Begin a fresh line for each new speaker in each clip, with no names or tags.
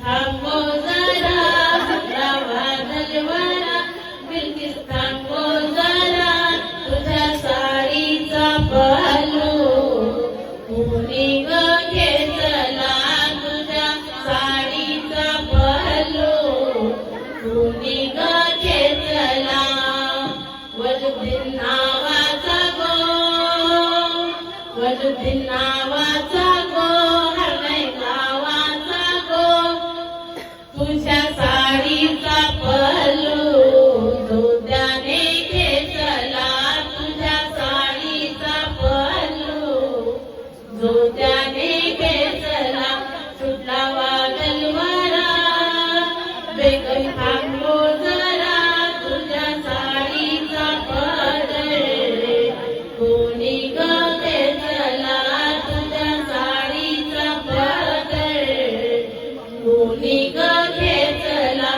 थांबो जरा सुटला तलवारा बिलकिस थांबो जरा तुझ्या साडीचा पहलू कोणी ग घेतला तुझ्या साडीचा पहलू कोणी ग घेतला वजुद्दीन नावाचा गो वजुद्दीन नावाचा गो हरणे गावाचा गो तुझ्या साडीचा पहलू जोद्याने घेतला तुझ्या साडीचा पहलू जोद्याने घेतला सुटला तलवारा बेगम थांबो जरा तुझ्या साडीचा पदर कोणी ग घेतला तुझ्या साडीचा पदर कोणी ग घेतला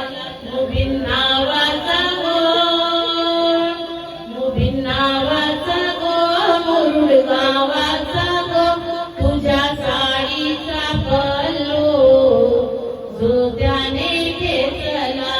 मुबीन नावाचा गो मुबीन नावाचा गो मुरुड गावाचा गो तुझ्या साडीचा पल्लू जोद्याने घेतला